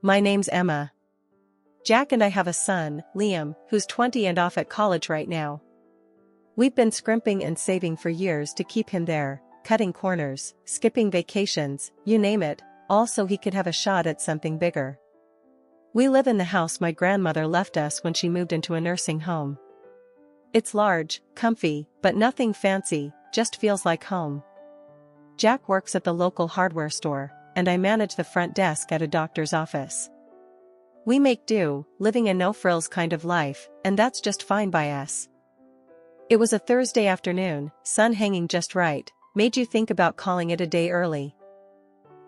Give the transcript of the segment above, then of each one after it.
My name's Emma. Jack and I have a son, Liam, who's 20 and off at college right now. We've been scrimping and saving for years to keep him there, cutting corners, skipping vacations, you name it, all so he could have a shot at something bigger. We live in the house my grandmother left us when she moved into a nursing home. It's large, comfy, but nothing fancy, just feels like home. Jack works at the local hardware store, and I manage the front desk at a doctor's office. We make do, living a no-frills kind of life, and that's just fine by us. It was a Thursday afternoon, sun hanging just right, made you think about calling it a day early.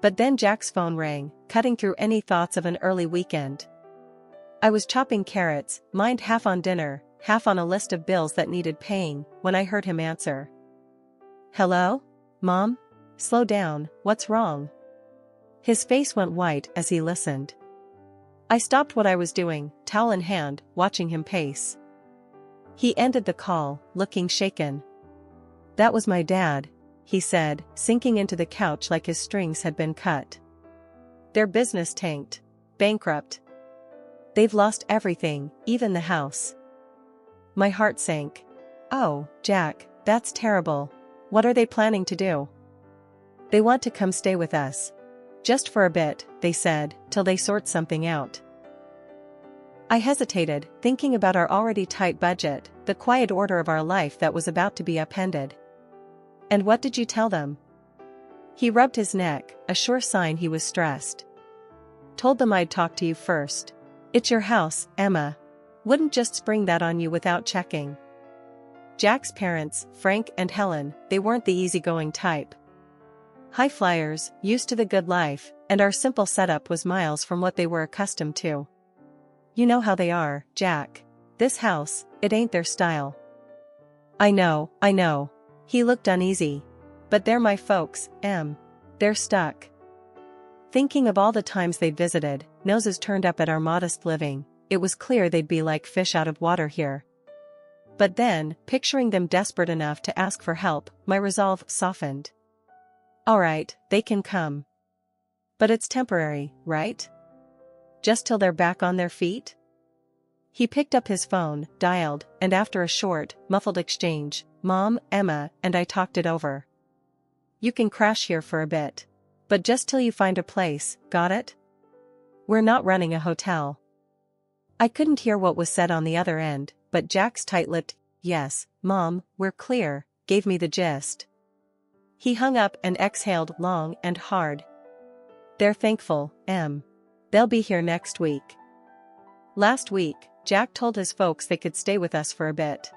But then Jack's phone rang, cutting through any thoughts of an early weekend. I was chopping carrots, mind half on dinner, half on a list of bills that needed paying, when I heard him answer. Hello? Mom? Slow down, what's wrong? His face went white as he listened. I stopped what I was doing, towel in hand, watching him pace. He ended the call, looking shaken. That was my dad, he said, sinking into the couch like his strings had been cut. Their business tanked. Bankrupt. They've lost everything, even the house. My heart sank. Oh, Jack, that's terrible. What are they planning to do? They want to come stay with us. Just for a bit, they said, till they sort something out. I hesitated, thinking about our already tight budget, the quiet order of our life that was about to be upended. And what did you tell them? He rubbed his neck, a sure sign he was stressed. Told them I'd talk to you first. It's your house, Emma. Wouldn't just spring that on you without checking. Jack's parents, Frank and Helen, they weren't the easygoing type. High flyers, used to the good life, and our simple setup was miles from what they were accustomed to. You know how they are, Jack. This house, it ain't their style. I know. He looked uneasy. But they're my folks, Em. They're stuck. Thinking of all the times they'd visited, noses turned up at our modest living, it was clear they'd be like fish out of water here. But then, picturing them desperate enough to ask for help, my resolve softened. All right, they can come. But it's temporary, right? Just till they're back on their feet? He picked up his phone, dialed, and after a short, muffled exchange, Mom, Emma, and I talked it over. You can crash here for a bit. But just till you find a place, got it? We're not running a hotel. I couldn't hear what was said on the other end, but Jack's tight-lipped, yes, Mom, we're clear, gave me the gist. He hung up and exhaled long and hard. They're thankful, Em. They'll be here next week. Last week, Jack told his folks they could stay with us for a bit.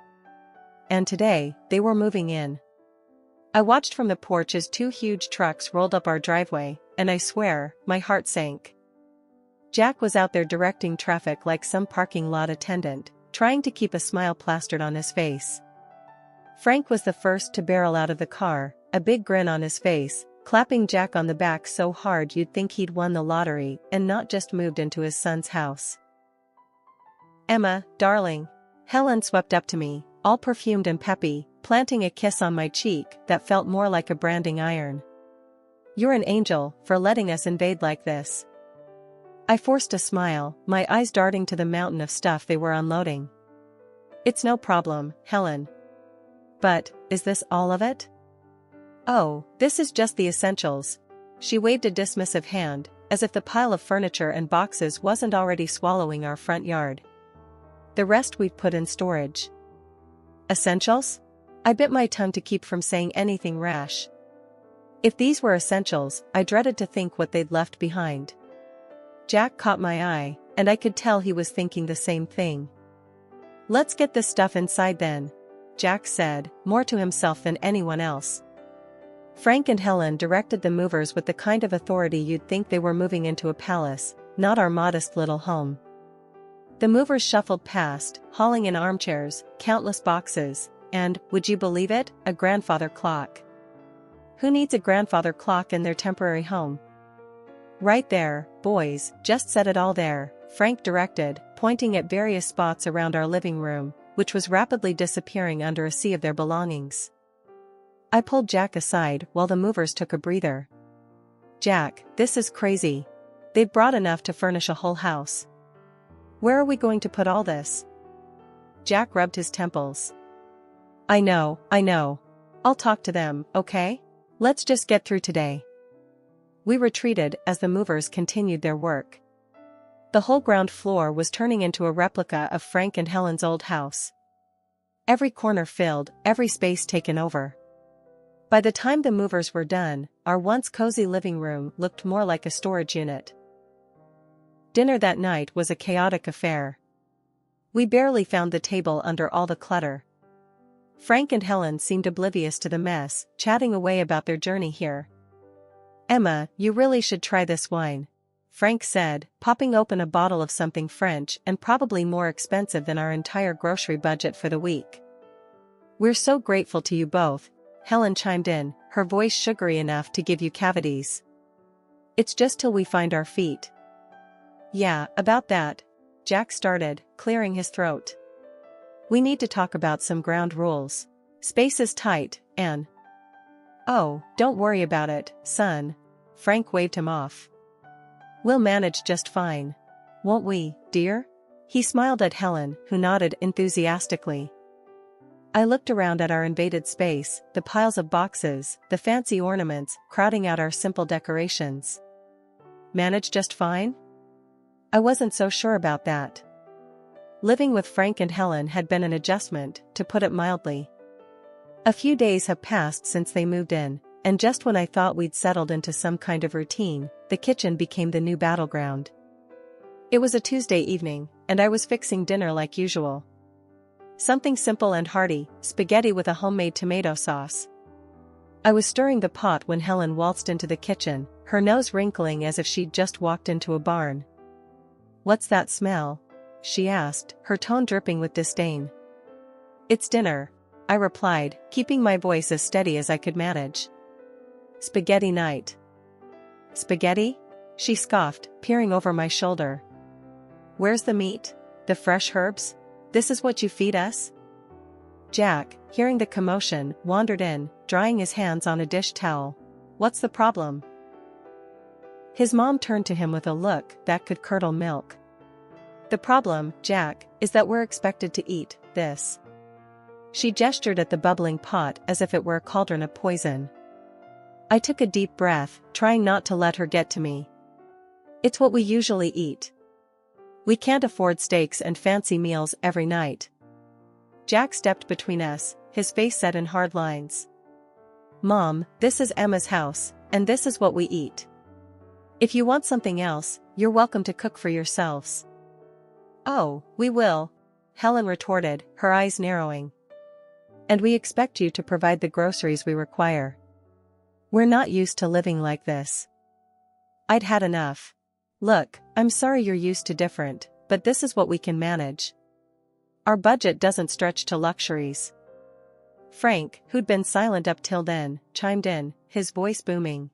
And today, they were moving in. I watched from the porch as two huge trucks rolled up our driveway, and I swear, my heart sank. Jack was out there directing traffic like some parking lot attendant, trying to keep a smile plastered on his face. Frank was the first to barrel out of the car, a big grin on his face, clapping Jack on the back so hard you'd think he'd won the lottery and not just moved into his son's house. Emma, darling. Helen swept up to me, all perfumed and peppy, planting a kiss on my cheek that felt more like a branding iron. You're an angel for letting us invade like this. I forced a smile, my eyes darting to the mountain of stuff they were unloading. It's no problem, Helen. But, is this all of it? Oh, this is just the essentials. She waved a dismissive hand, as if the pile of furniture and boxes wasn't already swallowing our front yard. The rest we've put in storage. Essentials? I bit my tongue to keep from saying anything rash. If these were essentials, I dreaded to think what they'd left behind. Jack caught my eye, and I could tell he was thinking the same thing. Let's get this stuff inside then, Jack said, more to himself than anyone else. Frank and Helen directed the movers with the kind of authority you'd think they were moving into a palace, not our modest little home. The movers shuffled past, hauling in armchairs, countless boxes, and, would you believe it, a grandfather clock. Who needs a grandfather clock in their temporary home? Right there, boys, just set it all there, Frank directed, pointing at various spots around our living room, which was rapidly disappearing under a sea of their belongings. I pulled Jack aside while the movers took a breather. Jack, this is crazy. They've brought enough to furnish a whole house. Where are we going to put all this? Jack rubbed his temples. I know. I'll talk to them, okay? Let's just get through today. We retreated as the movers continued their work. The whole ground floor was turning into a replica of Frank and Helen's old house. Every corner filled, every space taken over. By the time the movers were done, our once cozy living room looked more like a storage unit. Dinner that night was a chaotic affair. We barely found the table under all the clutter. Frank and Helen seemed oblivious to the mess, chatting away about their journey here. Emma, you really should try this wine, Frank said, popping open a bottle of something French and probably more expensive than our entire grocery budget for the week. We're so grateful to you both, Helen chimed in, her voice sugary enough to give you cavities. It's just till we find our feet. Yeah, about that, Jack started, clearing his throat. We need to talk about some ground rules. Space is tight, and... Oh, don't worry about it, son. Frank waved him off. We'll manage just fine. Won't we, dear? He smiled at Helen, who nodded enthusiastically. I looked around at our invaded space, the piles of boxes, the fancy ornaments, crowding out our simple decorations. Manage just fine? I wasn't so sure about that. Living with Frank and Helen had been an adjustment, to put it mildly. A few days have passed since they moved in, and just when I thought we'd settled into some kind of routine, the kitchen became the new battleground. It was a Tuesday evening, and I was fixing dinner like usual. Something simple and hearty, spaghetti with a homemade tomato sauce. I was stirring the pot when Helen waltzed into the kitchen, her nose wrinkling as if she'd just walked into a barn. What's that smell? She asked, her tone dripping with disdain. It's dinner, I replied, keeping my voice as steady as I could manage. Spaghetti night. Spaghetti? She scoffed, peering over my shoulder. Where's the meat? The fresh herbs? This is what you feed us? Jack, hearing the commotion, wandered in, drying his hands on a dish towel. What's the problem? His mom turned to him with a look that could curdle milk. The problem, Jack, is that we're expected to eat this. She gestured at the bubbling pot as if it were a cauldron of poison. I took a deep breath, trying not to let her get to me. It's what we usually eat. We can't afford steaks and fancy meals every night. Jack stepped between us, his face set in hard lines. Mom, this is Emma's house, and this is what we eat. If you want something else, you're welcome to cook for yourselves. Oh, we will, Helen retorted, her eyes narrowing. And we expect you to provide the groceries we require. We're not used to living like this. I'd had enough. Look, I'm sorry you're used to different, but this is what we can manage. Our budget doesn't stretch to luxuries. Frank, who'd been silent up till then, chimed in, his voice booming.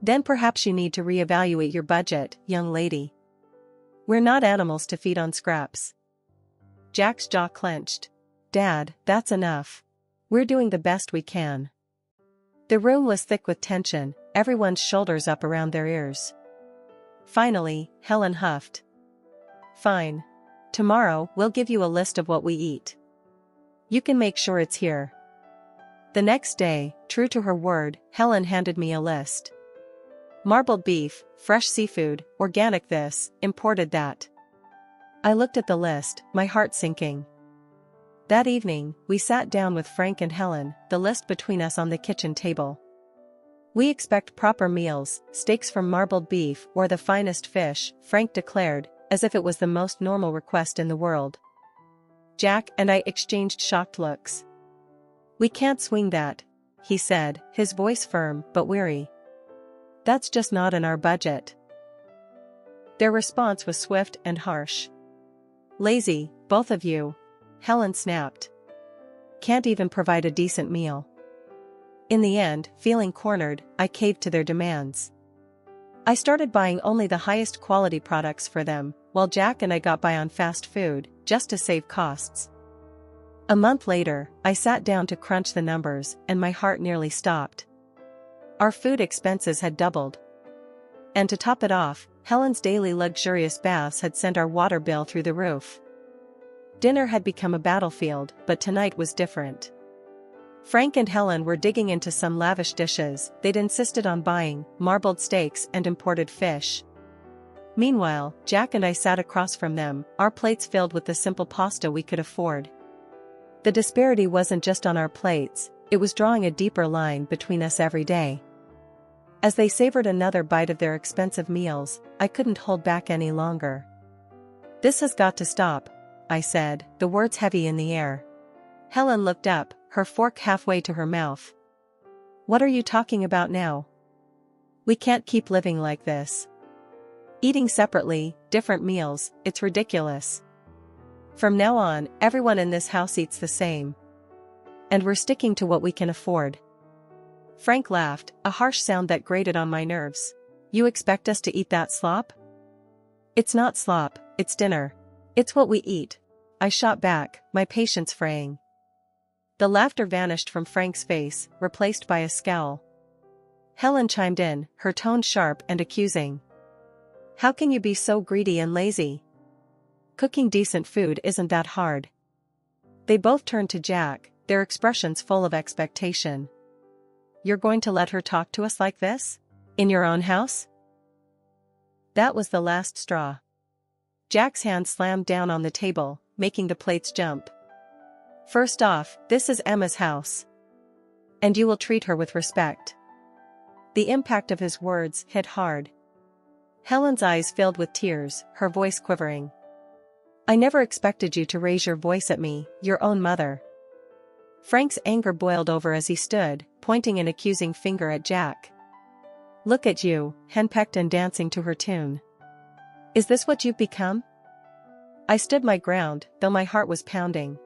Then perhaps you need to reevaluate your budget, young lady. We're not animals to feed on scraps. Jack's jaw clenched. Dad, that's enough. We're doing the best we can. The room was thick with tension, everyone's shoulders up around their ears. Finally, Helen huffed. Fine. Tomorrow, we'll give you a list of what we eat. You can make sure it's here. The next day, true to her word, Helen handed me a list. Marbled beef, fresh seafood, organic this, imported that. I looked at the list, my heart sinking. That evening, we sat down with Frank and Helen, the list between us on the kitchen table. We expect proper meals, steaks from marbled beef or the finest fish, Frank declared, as if it was the most normal request in the world. Jack and I exchanged shocked looks. We can't swing that, he said, his voice firm but weary. That's just not in our budget. Their response was swift and harsh. Lazy, both of you, Helen snapped. Can't even provide a decent meal. In the end, feeling cornered, I caved to their demands. I started buying only the highest quality products for them, while Jack and I got by on fast food, just to save costs. A month later, I sat down to crunch the numbers, and my heart nearly stopped. Our food expenses had doubled. And to top it off, Helen's daily luxurious baths had sent our water bill through the roof. Dinner had become a battlefield, but tonight was different. Frank and Helen were digging into some lavish dishes they'd insisted on buying, marbled steaks and imported fish. Meanwhile, Jack and I sat across from them, our plates filled with the simple pasta we could afford. The disparity wasn't just on our plates, it was drawing a deeper line between us every day. As they savored another bite of their expensive meals, I couldn't hold back any longer. "This has got to stop," I said, the words heavy in the air. Helen looked up, her fork halfway to her mouth. "What are you talking about now? We can't keep living like this. Eating separately, different meals, it's ridiculous. From now on, everyone in this house eats the same. And we're sticking to what we can afford." Frank laughed, a harsh sound that grated on my nerves. "You expect us to eat that slop?" "It's not slop, it's dinner. It's what we eat," I shot back, my patience fraying. The laughter vanished from Frank's face, replaced by a scowl. Helen chimed in, her tone sharp and accusing. "How can you be so greedy and lazy? Cooking decent food isn't that hard." They both turned to Jack, their expressions full of expectation. "You're going to let her talk to us like this? In your own house?" That was the last straw. Jack's hand slammed down on the table, making the plates jump. "First off, this is Emma's house. And you will treat her with respect." The impact of his words hit hard. Helen's eyes filled with tears, her voice quivering. "I never expected you to raise your voice at me, your own mother." Frank's anger boiled over as he stood, pointing an accusing finger at Jack. "Look at you, henpecked and dancing to her tune. Is this what you've become?" I stood my ground, though my heart was pounding.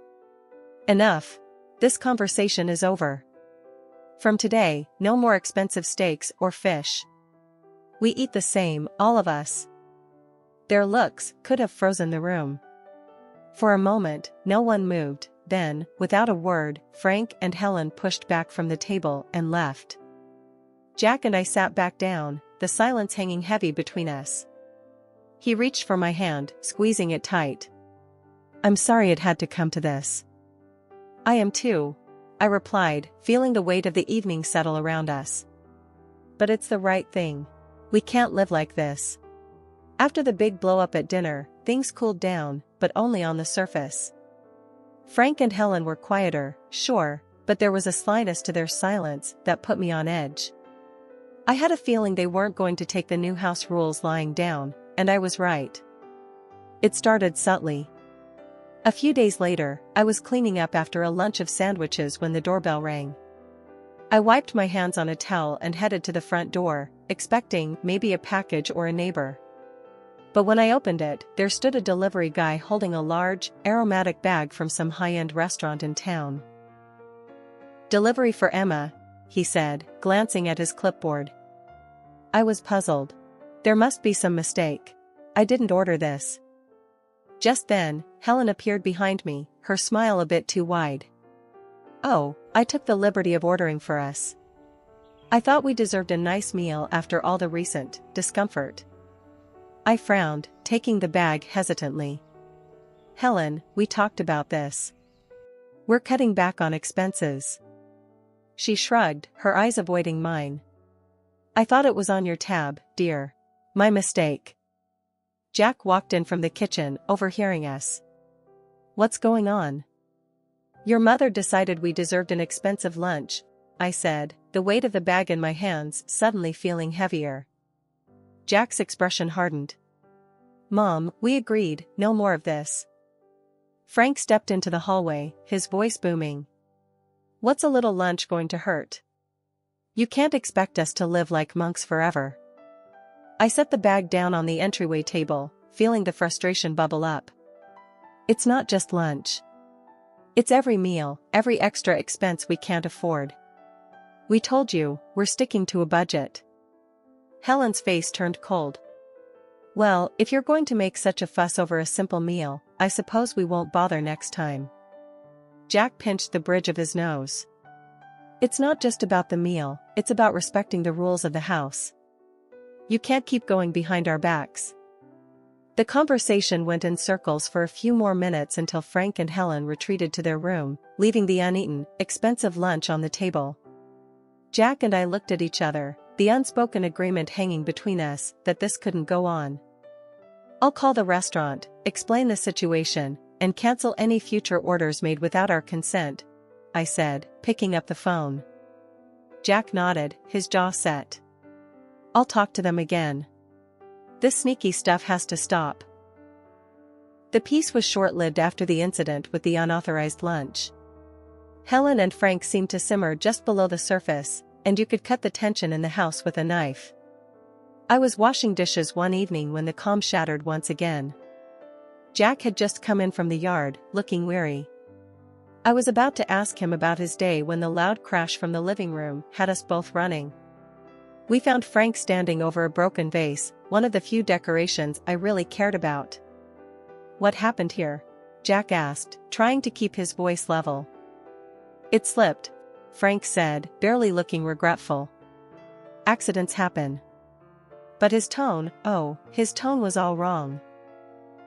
"Enough. This conversation is over. From today, no more expensive steaks or fish. We eat the same, all of us." Their looks could have frozen the room. For a moment, no one moved, then, without a word, Frank and Helen pushed back from the table and left. Jack and I sat back down, the silence hanging heavy between us. He reached for my hand, squeezing it tight. "I'm sorry it had to come to this." "I am too," I replied, feeling the weight of the evening settle around us. "But it's the right thing. We can't live like this." After the big blow-up at dinner, things cooled down, but only on the surface. Frank and Helen were quieter, sure, but there was a slyness to their silence that put me on edge. I had a feeling they weren't going to take the new house rules lying down, and I was right. It started subtly. A few days later, I was cleaning up after a lunch of sandwiches when the doorbell rang. I wiped my hands on a towel and headed to the front door, expecting maybe a package or a neighbor. But when I opened it, there stood a delivery guy holding a large, aromatic bag from some high-end restaurant in town. "Delivery for Emma," he said, glancing at his clipboard. I was puzzled. There must be some mistake. I didn't order this. Just then, Helen appeared behind me, her smile a bit too wide. "Oh, I took the liberty of ordering for us. I thought we deserved a nice meal after all the recent discomfort." I frowned, taking the bag hesitantly. "Helen, we talked about this. We're cutting back on expenses." She shrugged, her eyes avoiding mine. "I thought it was on your tab, dear. My mistake." Jack walked in from the kitchen, overhearing us. "What's going on?" "Your mother decided we deserved an expensive lunch," I said, the weight of the bag in my hands suddenly feeling heavier. Jack's expression hardened. "Mom, we agreed, no more of this." Frank stepped into the hallway, his voice booming. "What's a little lunch going to hurt? You can't expect us to live like monks forever." I set the bag down on the entryway table, feeling the frustration bubble up. "It's not just lunch. It's every meal, every extra expense we can't afford. We told you, we're sticking to a budget." Helen's face turned cold. "Well, if you're going to make such a fuss over a simple meal, I suppose we won't bother next time." Jack pinched the bridge of his nose. "It's not just about the meal, it's about respecting the rules of the house. You can't keep going behind our backs. The conversation went in circles for a few more minutes until Frank and Helen retreated to their room, leaving the uneaten, expensive lunch on the table. Jack and I looked at each other, the unspoken agreement hanging between us that this couldn't go on. I'll call the restaurant, explain the situation, and cancel any future orders made without our consent, I said, picking up the phone. Jack nodded, his jaw set. I'll talk to them again. This sneaky stuff has to stop. The peace was short-lived after the incident with the unauthorized lunch. Helen and Frank seemed to simmer just below the surface, and you could cut the tension in the house with a knife. I was washing dishes one evening when the calm shattered once again. Jack had just come in from the yard, looking weary. I was about to ask him about his day when the loud crash from the living room had us both running. We found Frank standing over a broken vase, one of the few decorations I really cared about. What happened here? Jack asked, trying to keep his voice level. It slipped, Frank said, barely looking regretful. Accidents happen. But his tone was all wrong.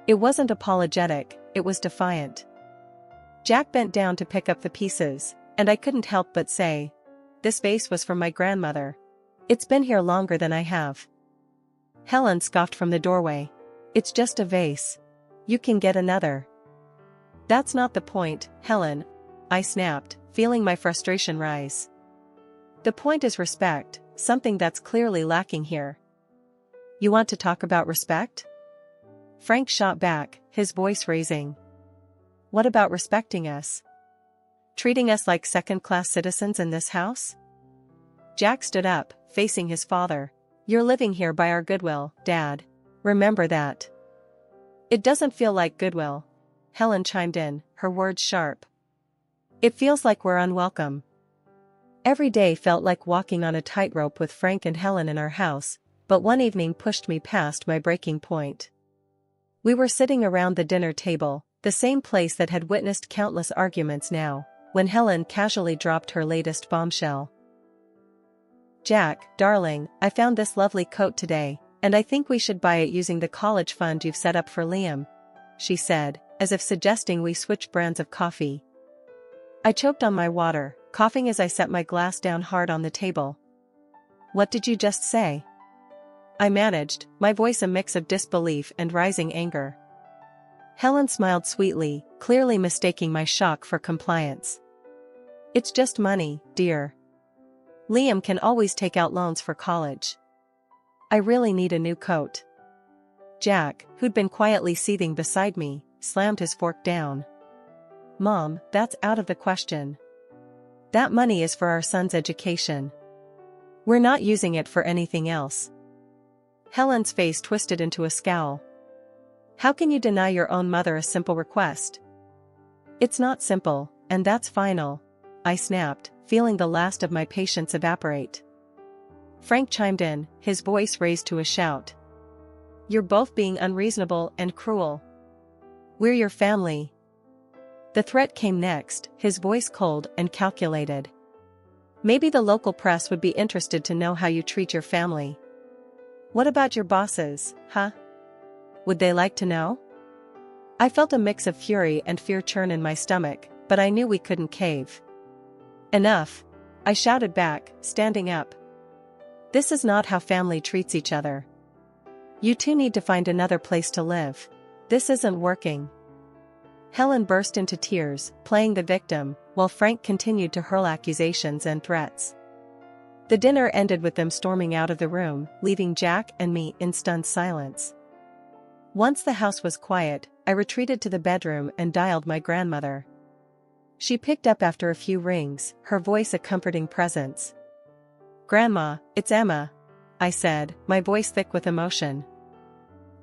It wasn't apologetic, it was defiant. Jack bent down to pick up the pieces, and I couldn't help but say, "This vase was from my grandmother. It's been here longer than I have." Helen scoffed from the doorway. "It's just a vase. You can get another." "That's not the point, Helen," I snapped, feeling my frustration rise. "The point is respect, something that's clearly lacking here." "You want to talk about respect?" Frank shot back, his voice raising. "What about respecting us? Treating us like second-class citizens in this house?" Jack stood up, facing his father. "You're living here by our goodwill, Dad. Remember that." "It doesn't feel like goodwill," Helen chimed in, her words sharp. "It feels like we're unwelcome." Every day felt like walking on a tightrope with Frank and Helen in our house, but one evening pushed me past my breaking point. We were sitting around the dinner table, the same place that had witnessed countless arguments now, when Helen casually dropped her latest bombshell. "Jack, darling, I found this lovely coat today, and I think we should buy it using the college fund you've set up for Liam," she said, as if suggesting we switch brands of coffee. I choked on my water, coughing as I set my glass down hard on the table. "What did you just say?" I managed, my voice a mix of disbelief and rising anger. Helen smiled sweetly, clearly mistaking my shock for compliance. "It's just money, dear. Liam can always take out loans for college. I really need a new coat." Jack, who'd been quietly seething beside me, slammed his fork down. "Mom, that's out of the question. That money is for our son's education. We're not using it for anything else." Helen's face twisted into a scowl. "How can you deny your own mother a simple request?" "It's not simple, and that's final," I snapped, feeling the last of my patience evaporate. Frank chimed in, his voice raised to a shout. "You're both being unreasonable and cruel. We're your family." The threat came next, his voice cold and calculated. "Maybe the local press would be interested to know how you treat your family." "What about your bosses, huh? Would they like to know?" I felt a mix of fury and fear churn in my stomach, but I knew we couldn't cave. "Enough," I shouted back, standing up. "This is not how family treats each other. You two need to find another place to live. This isn't working." Helen burst into tears, playing the victim, while Frank continued to hurl accusations and threats. The dinner ended with them storming out of the room, leaving Jack and me in stunned silence. Once the house was quiet, I retreated to the bedroom and dialed my grandmother. She picked up after a few rings, her voice a comforting presence. "Grandma, it's Emma," I said, my voice thick with emotion.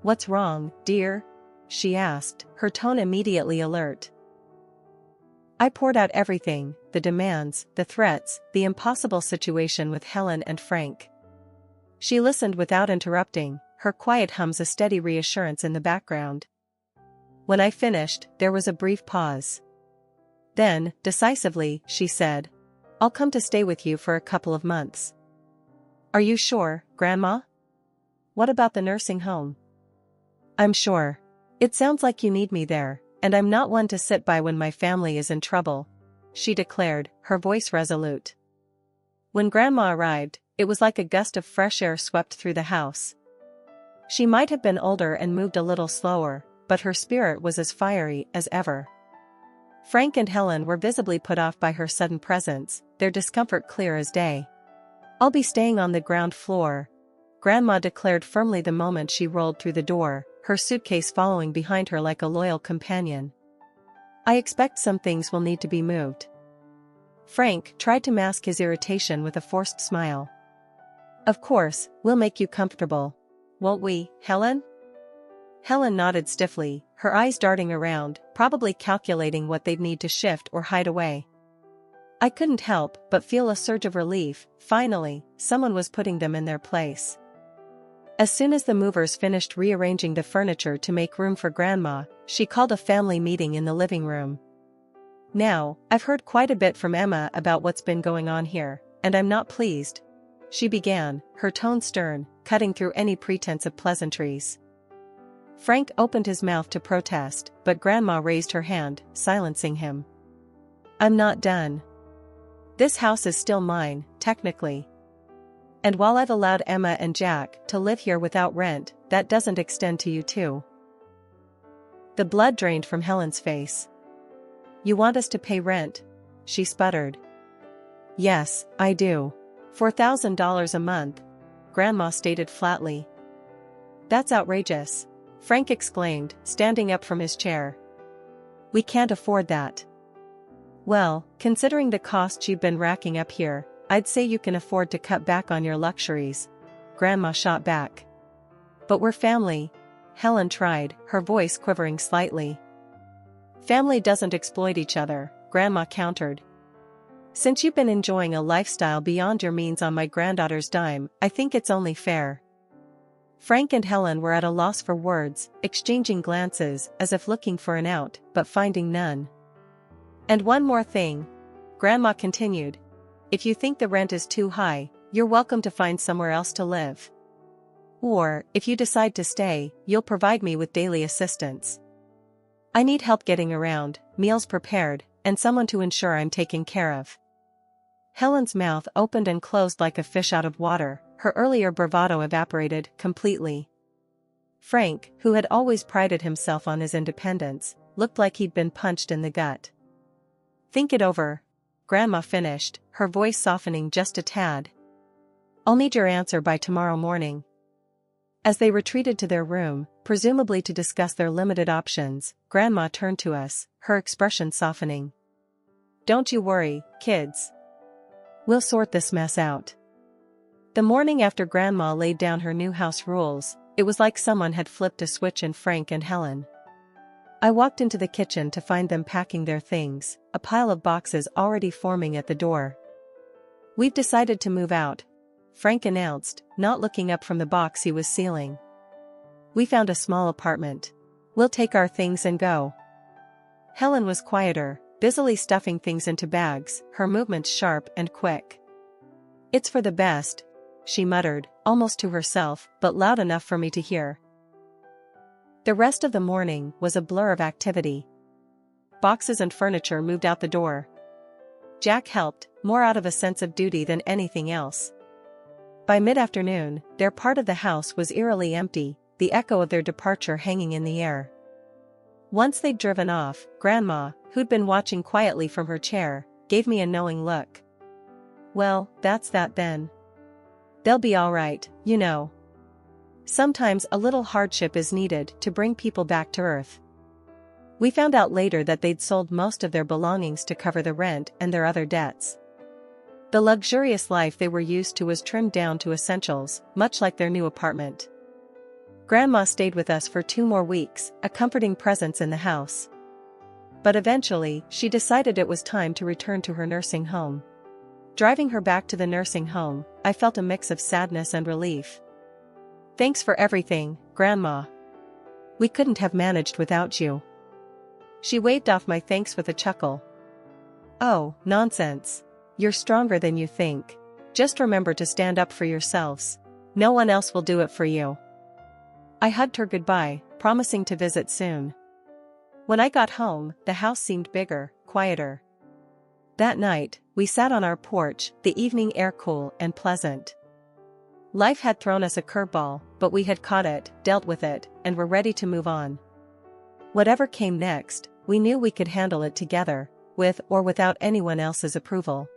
"What's wrong, dear?" she asked, her tone immediately alert. I poured out everything, the demands, the threats, the impossible situation with Helen and Frank. She listened without interrupting, her quiet hums a steady reassurance in the background. When I finished, there was a brief pause. Then, decisively, she said, "I'll come to stay with you for a couple of months." "Are you sure, Grandma?" what about the nursing home? I'm sure. It sounds like you need me there, and I'm not one to sit by when my family is in trouble, she declared, her voice resolute. When Grandma arrived, it was like a gust of fresh air swept through the house. She might have been older and moved a little slower, but her spirit was as fiery as ever. Frank and Helen were visibly put off by her sudden presence, their discomfort clear as day. I'll be staying on the ground floor, Grandma declared firmly the moment she rolled through the door, her suitcase following behind her like a loyal companion. I expect some things will need to be moved. Frank tried to mask his irritation with a forced smile. Of course, we'll make you comfortable. Won't we, Helen? Helen nodded stiffly, her eyes darting around, probably calculating what they'd need to shift or hide away. I couldn't help but feel a surge of relief. Finally, someone was putting them in their place. As soon as the movers finished rearranging the furniture to make room for Grandma, she called a family meeting in the living room. Now, I've heard quite a bit from Emma about what's been going on here, and I'm not pleased, she began, her tone stern, cutting through any pretense of pleasantries. Frank opened his mouth to protest, but Grandma raised her hand, silencing him. I'm not done. This house is still mine, technically. And while I've allowed Emma and Jack to live here without rent, that doesn't extend to you too. The blood drained from Helen's face. You want us to pay rent? She sputtered. Yes, I do. $4,000 a month, Grandma stated flatly. That's outrageous, Frank exclaimed, standing up from his chair. We can't afford that. Well, considering the costs you've been racking up here, I'd say you can afford to cut back on your luxuries, Grandma shot back. But we're family, Helen tried, her voice quivering slightly. Family doesn't exploit each other, Grandma countered. Since you've been enjoying a lifestyle beyond your means on my granddaughter's dime, I think it's only fair. Frank and Helen were at a loss for words, exchanging glances as if looking for an out, but finding none. And one more thing, Grandma continued. If you think the rent is too high, you're welcome to find somewhere else to live. Or, if you decide to stay, you'll provide me with daily assistance. I need help getting around, meals prepared, and someone to ensure I'm taken care of. Helen's mouth opened and closed like a fish out of water, her earlier bravado evaporated completely. Frank, who had always prided himself on his independence, looked like he'd been punched in the gut. Think it over, Grandma finished, her voice softening just a tad. I'll need your answer by tomorrow morning. As they retreated to their room, presumably to discuss their limited options, Grandma turned to us, her expression softening. Don't you worry, kids. We'll sort this mess out. The morning after Grandma laid down her new house rules, it was like someone had flipped a switch in Frank and Helen. I walked into the kitchen to find them packing their things, a pile of boxes already forming at the door. We've decided to move out, Frank announced, not looking up from the box he was sealing. We found a small apartment. We'll take our things and go. Helen was quieter, busily stuffing things into bags, her movements sharp and quick. It's for the best, she muttered, almost to herself, but loud enough for me to hear. The rest of the morning was a blur of activity. Boxes and furniture moved out the door. Jack helped, more out of a sense of duty than anything else. By mid-afternoon, their part of the house was eerily empty, the echo of their departure hanging in the air. Once they'd driven off, Grandma, who'd been watching quietly from her chair, gave me a knowing look. Well, that's that then. They'll be all right, you know. Sometimes a little hardship is needed to bring people back to earth. We found out later that they'd sold most of their belongings to cover the rent and their other debts. The luxurious life they were used to was trimmed down to essentials, much like their new apartment. Grandma stayed with us for 2 more weeks, a comforting presence in the house. But eventually, she decided it was time to return to her nursing home. Driving her back to the nursing home, I felt a mix of sadness and relief. Thanks for everything, Grandma. We couldn't have managed without you. She waved off my thanks with a chuckle. Oh, nonsense. You're stronger than you think. Just remember to stand up for yourselves. No one else will do it for you. I hugged her goodbye, promising to visit soon. When I got home, the house seemed bigger, quieter. That night, we sat on our porch, the evening air cool and pleasant. Life had thrown us a curveball, but we had caught it, dealt with it, and were ready to move on. Whatever came next, we knew we could handle it together, with or without anyone else's approval.